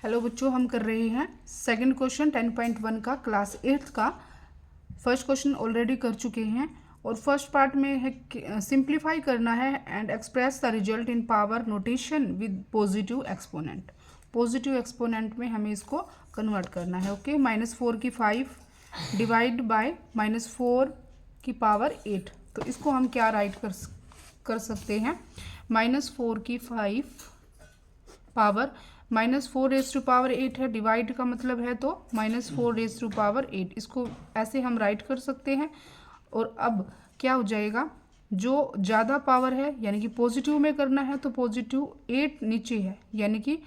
Hello बच्चों, हम कर रहे हैं सेकंड क्वेश्चन 10.1 का क्लास 8th का। फर्स्ट क्वेश्चन ऑलरेडी कर चुके हैं और फर्स्ट पार्ट में है सिंप्लीफाई करना है and express the result in power notation with positive exponent. Positive exponent में हमें इसको कन्वर्ट करना है। ओके, -4 की 5 डिवाइड बाय -4 की पावर 8। तो इसको हम क्या राइट कर सकते हैं। -4 की 5 पावर -4 रेज़ टू पावर 8 है, डिवाइड का मतलब है तो -4 रेज़ टू पावर 8। इसको ऐसे हम राइट कर सकते हैं। और अब क्या हो जाएगा, जो ज़्यादा पावर है यानी कि पॉजिटिव में करना है तो पॉजिटिव 8 नीचे है, यानी कि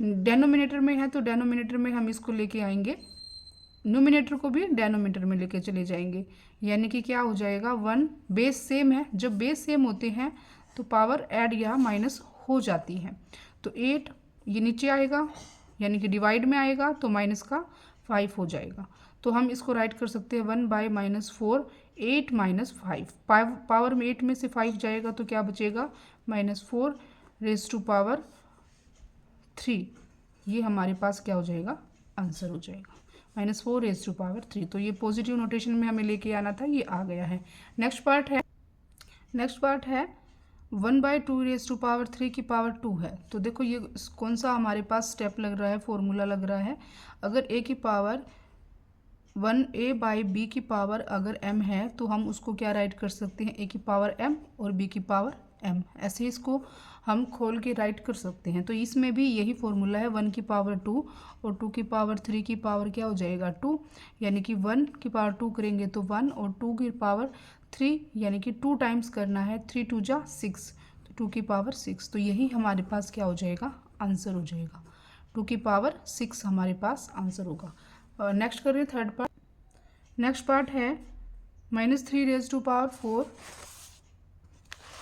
डेनोमिनेटर में है तो डेनोमिनेटर में हम इसको लेके आएंगे, न्यूमिनेटर को भी डेनोमिनेटर में लेके चले जाएंगे। यानी कि क्या हो जाएगा, 1 बेस सेम है। जब बेस सेम होते हैं तो पावर ऐड या माइनस हो जाती है। तो 8 ये नीचे आएगा यानी कि डिवाइड में आएगा तो माइनस का 5 हो जाएगा। तो हम इसको राइट कर सकते हैं 1 बाय -4 8 -5। पावर में 8 में से 5 जाएगा तो क्या बचेगा, -4 रेज़ टू पावर 3। ये हमारे पास क्या हो जाएगा, आंसर हो जाएगा -4 रेज़ टू पावर 3। तो ये पॉजिटिव नोटेशन में हमें लेके आना था, ये आ गया है। नेक्स्ट पार्ट है 1/2 रेज़ टू पावर 3 की पावर 2 है। तो देखो ये कौन सा हमारे पास स्टेप लग रहा है, फॉर्मूला लग रहा है। अगर a की पावर 1a बाई बी की पावर अगर m है तो हम उसको क्या राइट कर सकते हैं, a की पावर m और b की पावर m। ऐसे इसको हम खोल के राइट कर सकते हैं। तो इसमें भी यही फॉर्मूला है, 1 की पावर 2 और 2 की पावर 3 की पावर क्या हो जाएगा 2, यानी कि 1 की पावर 2 करेंगे तो 1 और 2 की पावर 3 यानी कि 2 टाइम्स करना है, 3 2 जा 6 तो 2 की पावर 6। तो यही हमारे पास क्या हो जाएगा, आंसर हो जाएगा। 2 की पावर 6 हमारे पास आंसर होगा। और नेक्स्ट करें थर्ड पार्ट। नेक्स्ट पार्ट है -3 raise to power 4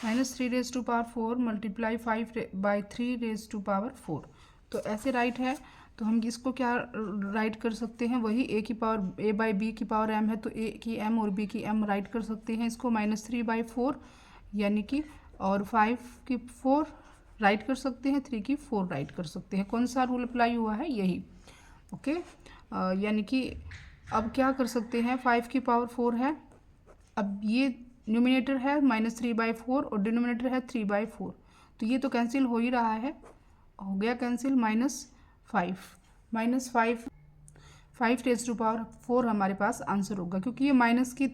-3 raise to power 4 multiply 5 by 3 raise to power 4। तो ऐसे राइट है तो हम इसको क्या राइट कर सकते हैं, वही a की पावर a बाई बी की पावर m है तो a की m और b की m राइट कर सकते हैं इसको। -3/4 यानी कि, और 5 की 4 राइट कर सकते हैं, 3 की 4 राइट कर सकते हैं। कौन सा रूल अप्लाई हुआ है, यही। ओके, यानी कि अब क्या कर सकते हैं, 5 की पावर 4 है। अब ये न्यूमिनेटर है -3/4 और डिनोमिनेटर है 3/4। तो ये तो कैंसिल हो ही रहा है, हो गया कैंसिल। -5 रेज़ टू पावर 4 हमारे पास आंसर होगा, क्योंकि ये माइनस की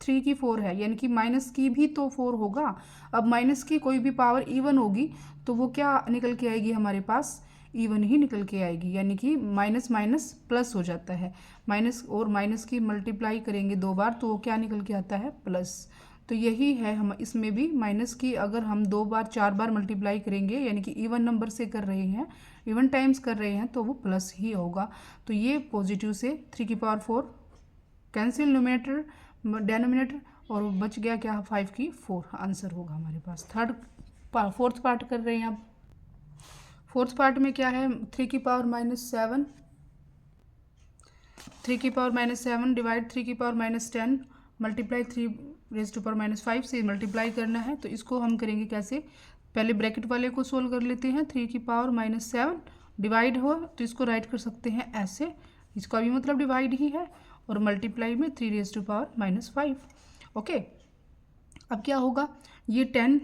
3 की 4 है यानी कि माइनस की भी तो 4 होगा। अब माइनस की कोई भी पावर इवन होगी तो वो क्या निकल के आएगी, हमारे पास इवन ही निकल के आएगी, यानी कि माइनस माइनस प्लस हो जाता है। माइनस और माइनस की मल्टीप्लाई करेंगे 2 बार तो वो क्या निकल के आता है, प्लस। तो यही है, हम इसमें भी माइनस की अगर हम 2 बार 4 बार मल्टीप्लाई करेंगे यानी कि इवन नंबर से कर रहे हैं, इवन टाइम्स कर रहे हैं तो वो प्लस ही होगा। तो ये पॉजिटिव से 3 की पावर 4 कैंसिल न्यूमिनेटर डेनोमिनेटर और बच गया क्या, 5 की 4 आंसर होगा हमारे पास। फोर्थ पार्ट कर रहे हैं अब। फोर्थ पार्ट में क्या है, 3 की पावर -7 डिवाइड 3 की power -10 multiply 3 raise to power -5 से मल्टीप्लाई करना है। तो इसको हम करेंगे कैसे, पहले ब्रैकेट वाले को सोल्व कर लेते हैं। 3 की पावर -7 डिवाइड हो तो इसको राइट कर सकते हैं ऐसे, इसका भी मतलब डिवाइड ही है, और मल्टीप्लाई में 3 रेज़ टू पावर -5। ओके, अब क्या होगा, ये 10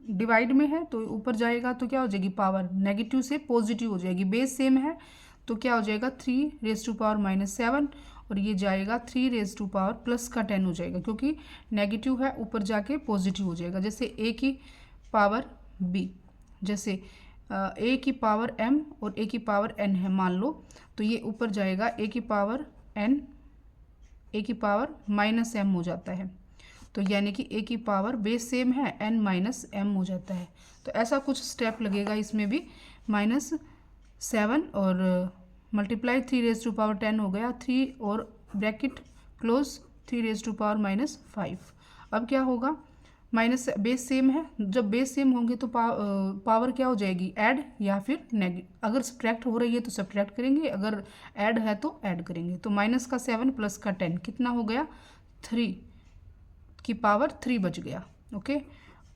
डिवाइड में है तो ऊपर जाएगा तो क्या हो जाएगी, पावर नेगेटिव से पॉजिटिव हो जाएगी। बेस सेम है तो क्या हो जाएगा 3 रेज़ टू पावर -7 और ये जाएगा 3 रेज़ टू पावर प्लस का 10 हो जाएगा, क्योंकि नेगेटिव है ऊपर जाके पॉजिटिव हो जाएगा। जैसे a की पावर b, जैसे a की पावर m और a की पावर n है मान लो, तो ये ऊपर जाएगा a की पावर n, a की पावर -m हो जाता है। तो यानी कि a की पावर बेस सेम है, n -m हो जाता है। तो ऐसा कुछ स्टेप लगेगा इसमें भी। -7 और मल्टीप्लाई 3 रेज़ टू पावर 10 हो गया, 3 और bracket close 3 raise to power -5। अब क्या होगा, माइनस बेस सेम है, जब बेस सेम होंगे तो पावर क्या हो जाएगी, ऐड या फिर अगर सब्ट्रैक्ट हो रही है तो सब्ट्रैक्ट करेंगे, अगर ऐड है तो ऐड करेंगे। तो -7 प्लस का 10 कितना हो गया, 3 की पावर 3 बच गया। Okay,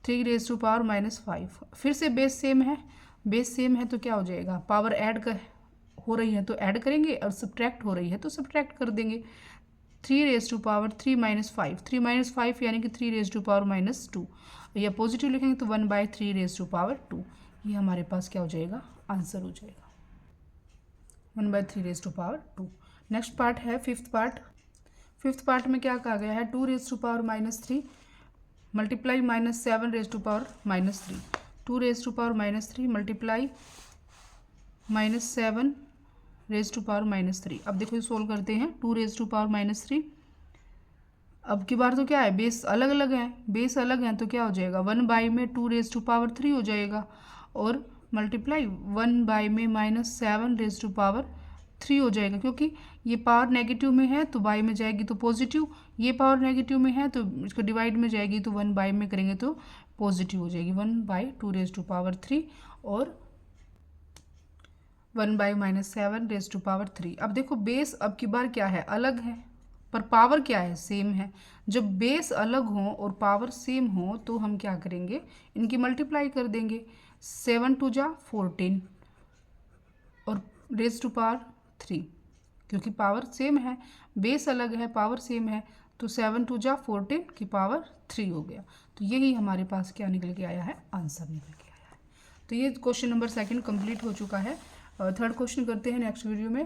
3 raise to power -5। फिर से बेस सेम है बेस सेम है तो क्या हो जाएगा, पावर ऐड कर हो रही है तो ऐड करेंगे और सब्ट्रैक्ट हो रही है तो सब्ट्रैक्ट कर देंगे। 3 raise to power 3 minus 5, 3 minus 5 यानी कि 3 रेज टू पावर माइनस 2, या पॉजिटिव लिखेंगे तो 1/3 रेज टू पावर 2। ये हमारे पास क्या हो जाएगा, आंसर हो जाएगा 1/3 raise to power 2। Next part है फिफ्थ पार्ट। फिफ्थ पार्ट में क्या कहा गया है, 2 raise to power minus 3 multiply minus 7 raise to power minus 3, 2 raise to power minus 3 multiply minus 7 raise to power minus 3। अब देखो ये सोल्व करते हैं, 2 रेज टू पावर माइनस 3, अब की बार तो क्या है, बेस अलग अलग है, बेस अलग है तो क्या हो जाएगा, 1 में 2 रेज टू पावर 3 हो जाएगा और मल्टीप्लाई 1 में माइनस 7 रेज टू पावर 3 हो जाएगा, क्योंकि ये पावर नेगेटिव में है तो बाई में जाएगी तो पॉजिटिव, ये पावर नेगेटिव में है तो इसको डिवाइड में जाएगी तो 1 में करेंगे तो पॉजिटिव हो जाएगी, 1/2 रेज टू पावर 3 और 1 माइनस 7 रेज टू पावर 3। अब देखो बेस अब की बार क्या है, अलग है पर पावर क्या है, सेम है। जब बेस अलग हो और पावर सेम हो तो हम क्या करेंगे, इनकी मल्टीप्लाई कर देंगे, 7 2 जा 14 और रेज टू पावर 3, क्योंकि पावर सेम है, बेस अलग है पावर सेम है तो 7 2 जा 14 की पावर 3 हो गया। तो यही हमारे पास क्या निकल के आया है, आंसर निकल के आया है। तो ये क्वेश्चन नंबर 2 कंप्लीट हो चुका है। थर्ड क्वेश्चन करते हैं नेक्स्ट वीडियो में।